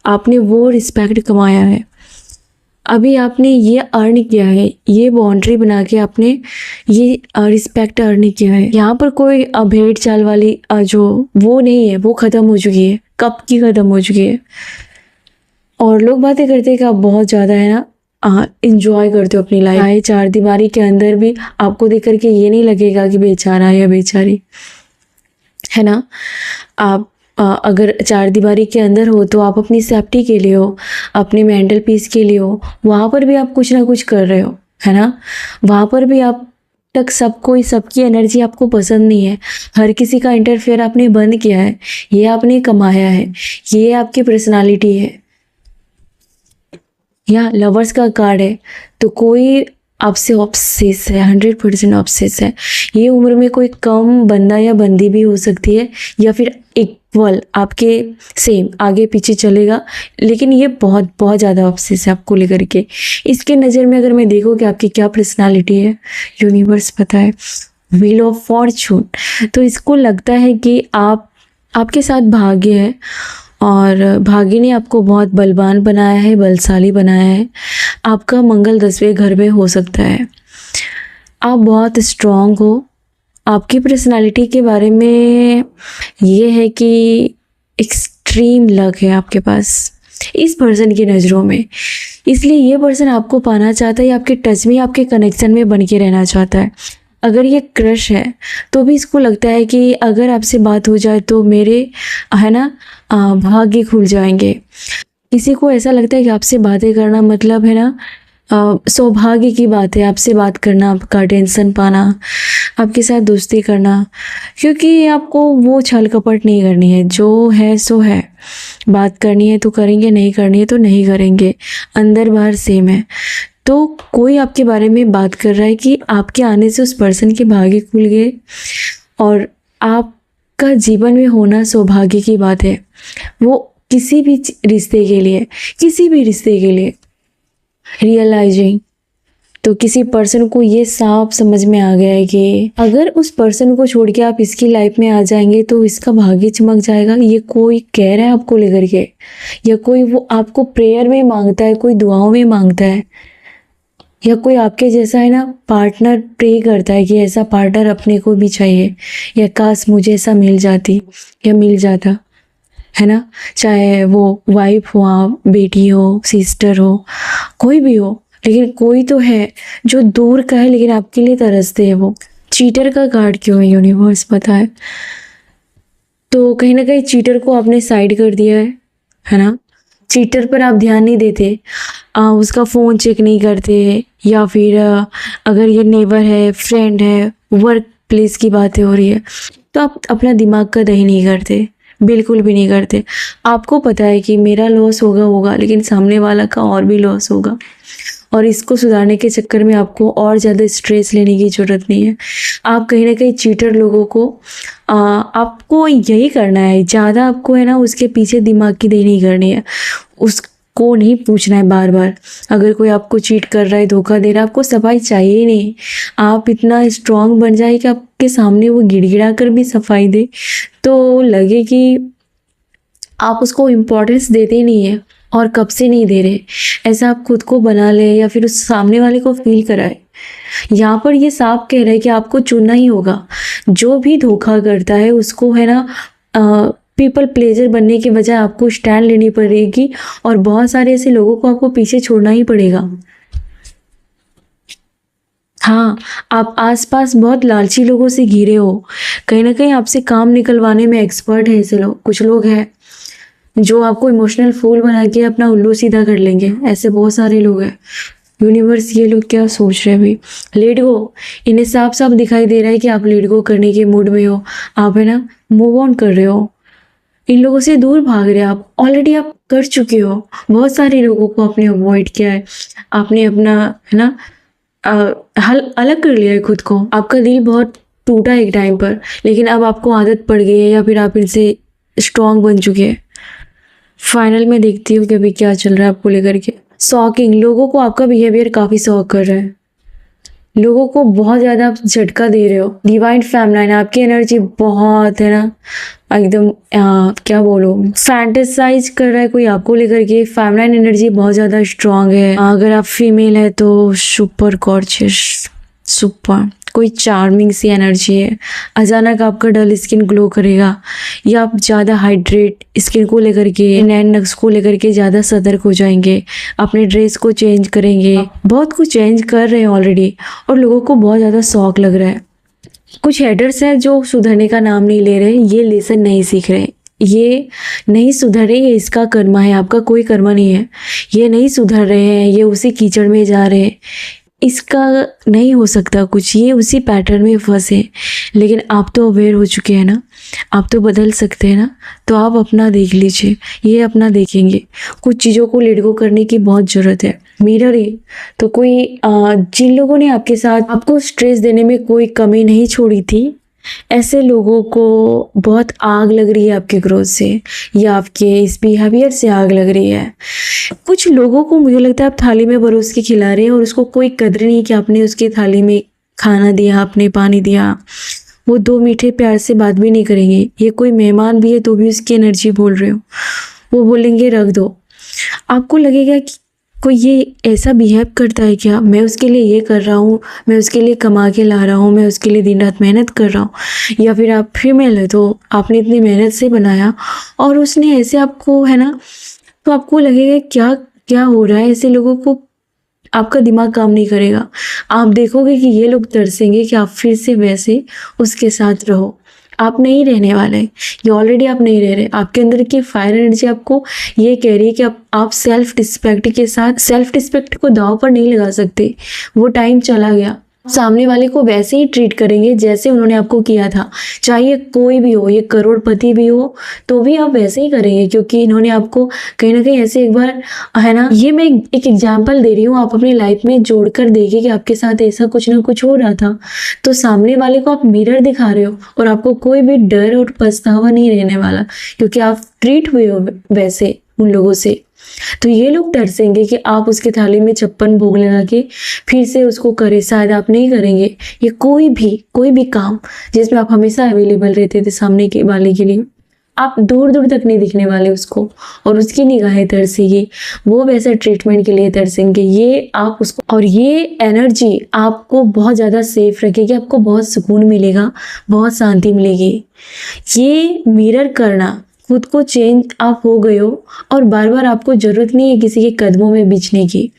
आपने वो रिस्पेक्ट कमाया है, अभी आपने ये अर्न किया है, ये बाउंड्री बना के आपने ये रिस्पेक्ट अर्न किया है। यहाँ पर कोई भेड़ चाल वाली जो वो नहीं है, वो ख़त्म हो चुकी है, कब की ख़त्म हो चुकी है। और लोग बातें करते हैं कि आप बहुत ज़्यादा है ना इंजॉय करते हो अपनी लाइफ। आए चार दीवारी के अंदर भी आपको देख करके ये नहीं लगेगा कि बेचारा या बेचारी, है ना। आप अगर चार दीवारी के अंदर हो तो आप अपनी सेफ्टी के लिए हो, अपने मेंटल पीस के लिए हो। वहाँ पर भी आप कुछ ना कुछ कर रहे हो, है ना। वहाँ पर भी आप तक सबकी एनर्जी आपको पसंद नहीं है। हर किसी का इंटरफेयर आपने बंद किया है, ये आपने कमाया है, ये आपकी पर्सनालिटी है। या लवर्स का कार्ड है, तो कोई आपसे ऑब्सेस है, 100% ऑब्सेस है। ये उम्र में कोई कम बंदा या बंदी भी हो सकती है, या फिर इक्वल आपके सेम आगे पीछे चलेगा, लेकिन ये बहुत बहुत ज़्यादा ऑब्सेस है आपको लेकर के। इसके नज़र में अगर मैं देखूँ कि आपकी क्या पर्सनालिटी है, यूनिवर्स पता है, व्हील ऑफ फॉर्चून, तो इसको लगता है कि आपके साथ भाग्य है, और भाग्य ने आपको बहुत बलवान बनाया है, बलशाली बनाया है। आपका मंगल 10वें घर में हो सकता है। आप बहुत स्ट्रॉन्ग हो। आपकी पर्सनालिटी के बारे में ये है कि एक्सट्रीम लक है आपके पास इस पर्सन की नज़रों में, इसलिए ये पर्सन आपको पाना चाहता है, आपके टच में, आपके कनेक्शन में बन के रहना चाहता है। अगर ये क्रश है तो भी इसको लगता है कि अगर आपसे बात हो जाए तो मेरे है ना भाग्य खुल जाएंगे। किसी को ऐसा लगता है कि आपसे बातें करना मतलब है ना सौभाग्य की बात है, आपसे बात करना, आपका टेंशन पाना, आपके साथ दोस्ती करना, क्योंकि आपको वो छल कपट नहीं करनी है। जो है सो है, बात करनी है तो करेंगे, नहीं करनी है तो नहीं करेंगे, अंदर बाहर सेम है। तो कोई आपके बारे में बात कर रहा है कि आपके आने से उस पर्सन के भाग्य खुल गए और आपका जीवन में होना सौभाग्य की बात है। वो किसी भी रिश्ते के लिए, किसी भी रिश्ते के लिए रियलाइजिंग, तो किसी पर्सन को ये साफ समझ में आ गया है कि अगर उस पर्सन को छोड़ के आप इसकी लाइफ में आ जाएंगे तो इसका भाग्य चमक जाएगा। ये कोई कह रहा है आपको लेकर के, या कोई वो आपको प्रेयर में मांगता है, कोई दुआओं में मांगता है, या कोई आपके जैसा है ना पार्टनर प्रे करता है कि ऐसा पार्टनर अपने को भी चाहिए, या काश मुझे ऐसा मिल जाती या मिल जाता, है ना। चाहे वो वाइफ हो, आप बेटी हो, सिस्टर हो, कोई भी हो, लेकिन कोई तो है जो दूर का है लेकिन आपके लिए तरसते हैं। वो चीटर का कार्ड क्यों है यूनिवर्स पता है। तो कहीं ना कहीं चीटर को आपने साइड कर दिया है ना। चीटर पर आप ध्यान नहीं देते, उसका फ़ोन चेक नहीं करते, या फिर अगर ये नेबर है, फ्रेंड है, वर्क प्लेस की बातें हो रही है तो आप अपना दिमाग का दही नहीं करते, बिल्कुल भी नहीं करते। आपको पता है कि मेरा लॉस होगा लेकिन सामने वाला का और भी लॉस होगा, और इसको सुधारने के चक्कर में आपको और ज़्यादा स्ट्रेस लेने की ज़रूरत नहीं है। आप कहीं ना कहीं चीटर लोगों को आपको यही करना है, ज़्यादा आपको है ना उसके पीछे दिमाग की दही नहीं करनी है, उसको नहीं पूछना है बार बार। अगर कोई आपको चीट कर रहा है, धोखा दे रहा है, आपको सफाई चाहिए ही नहीं। आप इतना स्ट्रांग बन जाए कि आपके सामने वो गिड़गिड़ा कर भी सफाई दे तो लगे कि आप उसको इम्पोर्टेंस देते ही नहीं है और कब से नहीं दे रहे। ऐसा आप खुद को बना ले या फिर उस सामने वाले को फील कराए। यहाँ पर ये साफ कह रहा है कि आपको चुनना ही होगा। जो भी धोखा करता है उसको है ना पीपल प्लेजर बनने के बजाय आपको स्टैंड लेनी पड़ेगी, और बहुत सारे ऐसे लोगों को आपको पीछे छोड़ना ही पड़ेगा। हाँ, आप आसपास बहुत लालची लोगों से घिरे हो, कहीं ना कहीं आपसे काम निकलवाने में एक्सपर्ट है ऐसे लोग। कुछ लोग हैं जो आपको इमोशनल फूल बना के अपना उल्लू सीधा कर लेंगे, ऐसे बहुत सारे लोग हैं। यूनिवर्स ये लोग क्या सोच रहे हैं अभी। लेट गो, इन्हें साफ साफ दिखाई दे रहा है कि आप लेट गो करने के मूड में हो, आप है ना मूव ऑन कर रहे हो, इन लोगों से दूर भाग रहे हो। आप ऑलरेडी आप कर चुके हो, बहुत सारे लोगों को आपने अवॉइड किया है, आपने अपना है ना हल अलग कर लिया है खुद को। आपका दिल बहुत टूटा एक टाइम पर, लेकिन अब आपको आदत पड़ गई है या फिर आप इनसे स्ट्रांग बन चुके हैं। फाइनल में देखती हूँ कि अभी क्या चल रहा है आपको लेकर के। शॉकिंग, लोगों को आपका बिहेवियर काफ़ी शॉक कर रहा है, लोगों को बहुत ज़्यादा आप झटका दे रहे हो। डिवाइन फेमिनाइन, आपकी एनर्जी बहुत है ना एकदम क्या बोलो फैंटेसाइज कर रहा है कोई आपको लेकर के। फेमिनाइन एनर्जी बहुत ज़्यादा स्ट्रांग है। अगर आप फीमेल है तो सुपर गॉर्जियस, सुपर कोई चार्मिंग सी एनर्जी है। अचानक आपका डल स्किन ग्लो करेगा, या आप ज़्यादा हाइड्रेट स्किन को लेकर के, नैन नक्स को लेकर के ज़्यादा सतर्क हो जाएंगे, अपने ड्रेस को चेंज करेंगे, बहुत कुछ चेंज कर रहे हैं ऑलरेडी, और लोगों को बहुत ज़्यादा शौक लग रहा है। कुछ हेडर्स हैं जो सुधरने का नाम नहीं ले रहे, ये लेसन नहीं सीख रहे, ये नहीं सुधर रहे, ये इसका कर्मा है, आपका कोई कर्मा नहीं है। ये नहीं सुधर रहे हैं, ये उसी कीचड़ में जा रहे हैं, इसका नहीं हो सकता कुछ, ये उसी पैटर्न में फंसे। लेकिन आप तो अवेयर हो चुके हैं ना, आप तो बदल सकते हैं ना, तो आप अपना देख लीजिए, ये अपना देखेंगे। कुछ चीज़ों को लेट गो करने की बहुत ज़रूरत है। मिरर ही तो कोई जिन लोगों ने आपके साथ आपको स्ट्रेस देने में कोई कमी नहीं छोड़ी थी, ऐसे लोगों को बहुत आग लग रही है आपके ग्रोथ से, या आपके इस बिहेवियर से आग लग रही है। कुछ लोगों को मुझे लगता है आप थाली में परोस के खिला रहे हैं और उसको कोई कदर नहीं कि आपने उसकी थाली में खाना दिया, आपने पानी दिया। वो दो मीठे प्यार से बात भी नहीं करेंगे। ये कोई मेहमान भी है तो भी उसकी एनर्जी बोल रहे हो, वो बोलेंगे रख दो। आपको लगेगा कि कोई ये ऐसा बिहेव करता है क्या, मैं उसके लिए ये कर रहा हूँ, मैं उसके लिए कमा के ला रहा हूँ, मैं उसके लिए दिन रात मेहनत कर रहा हूँ। या फिर आप फीमेल है तो आपने इतनी मेहनत से बनाया और उसने ऐसे आपको है ना, तो आपको लगेगा क्या क्या हो रहा है। ऐसे लोगों को आपका दिमाग काम नहीं करेगा। आप देखोगे कि ये लोग तरसेंगे कि आप फिर से वैसे उसके साथ रहो। आप नहीं रहने वाले, ये ऑलरेडी आप नहीं रह रहे। आपके अंदर की फायर एनर्जी आपको ये कह रही है कि आप सेल्फ रिस्पेक्ट के साथ सेल्फ रिस्पेक्ट को दांव पर नहीं लगा सकते। वो टाइम चला गया। सामने वाले को वैसे ही ट्रीट करेंगे जैसे उन्होंने आपको किया था, चाहे ये कोई भी हो, ये करोड़पति भी हो तो भी आप वैसे ही करेंगे, क्योंकि इन्होंने आपको कहीं ना कहीं ऐसे एक बार, है ना, ये मैं एक एग्जाम्पल दे रही हूँ, आप अपनी लाइफ में जोड़कर देखिए कि आपके साथ ऐसा कुछ ना कुछ हो रहा था। तो सामने वाले को आप मिरर दिखा रहे हो और आपको कोई भी डर और पछतावा नहीं रहने वाला, क्योंकि आप ट्रीट हुए हो वैसे उन लोगों से। तो ये लोग तरसेंगे कि आप उसके थाली में 56 भोग लगा के फिर से उसको करें। शायद आप नहीं करेंगे ये कोई भी काम जिसमें आप हमेशा अवेलेबल रहते थे सामने के वाले के लिए। आप दूर दूर तक नहीं दिखने वाले उसको, और उसकी निगाहें तरसेगी, वो वैसे ट्रीटमेंट के लिए तरसेंगे। ये आप उसको, और ये एनर्जी आपको बहुत ज़्यादा सेफ रखेगी, आपको बहुत सुकून मिलेगा, बहुत शांति मिलेगी। ये मिरर करना, खुद को चेंज आप हो गए हो और बार बार आपको ज़रूरत नहीं है किसी के कदमों में बिछने की।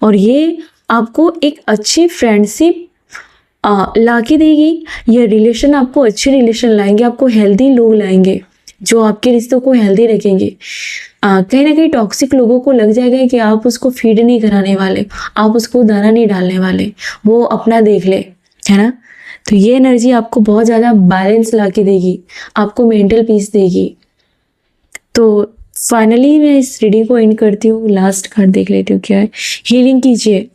और ये आपको एक अच्छी फ्रेंडशिप ला के देगी। ये रिलेशन आपको अच्छे रिलेशन लाएंगे, आपको हेल्दी लोग लाएंगे जो आपके रिश्तों को हेल्दी रखेंगे। कहीं ना कहीं टॉक्सिक लोगों को लग जाएगा कि आप उसको फीड नहीं कराने वाले, आप उसको दाना नहीं डालने वाले, वो अपना देख ले, है ना। तो ये एनर्जी आपको बहुत ज़्यादा बैलेंस ला के देगी, आपको मेंटल पीस देगी। तो फाइनली मैं इस रीडिंग को एंड करती हूँ। लास्ट कार्ड देख लेती हूँ क्या है। हीलिंग कीजिए।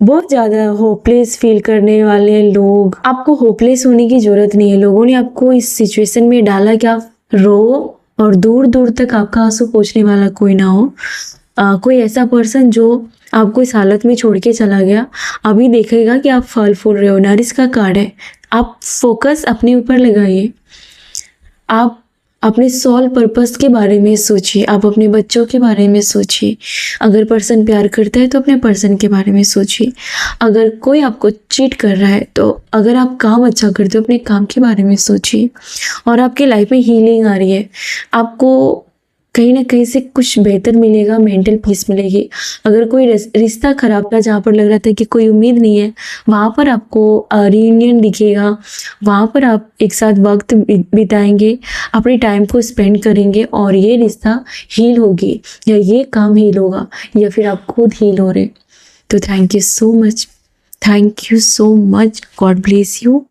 बहुत ज़्यादा होपलेस फील करने वाले लोग, आपको होपलेस होने की ज़रूरत नहीं है। लोगों ने आपको इस सिचुएशन में डाला कि आप रो और दूर दूर तक आपका आंसू पोंछने वाला कोई ना हो। कोई ऐसा पर्सन जो आपको इस हालत में छोड़ के चला गया, अभी देखेगा कि आप फल फूल रहे हो। नारिस का कार्ड है। आप फोकस अपने ऊपर लगाइए, आप अपने सोल पर्पस के बारे में सोचिए, आप अपने बच्चों के बारे में सोचिए। अगर पर्सन प्यार करता है तो अपने पर्सन के बारे में सोचिए। अगर कोई आपको चीट कर रहा है तो अगर आप काम अच्छा करते हो अपने काम के बारे में सोचिए। और आपके लाइफ में हीलिंग आ रही है, आपको कहीं ना कहीं से कुछ बेहतर मिलेगा, मेंटल पीस मिलेगी। अगर कोई रिश्ता खराब था जहाँ पर लग रहा था कि कोई उम्मीद नहीं है, वहाँ पर आपको रियूनियन दिखेगा, वहाँ पर आप एक साथ वक्त बिताएंगे, अपने टाइम को स्पेंड करेंगे और ये रिश्ता हील होगी, या ये काम हील होगा, या फिर आप खुद हील हो रहे। तो thank you so much, God bless you.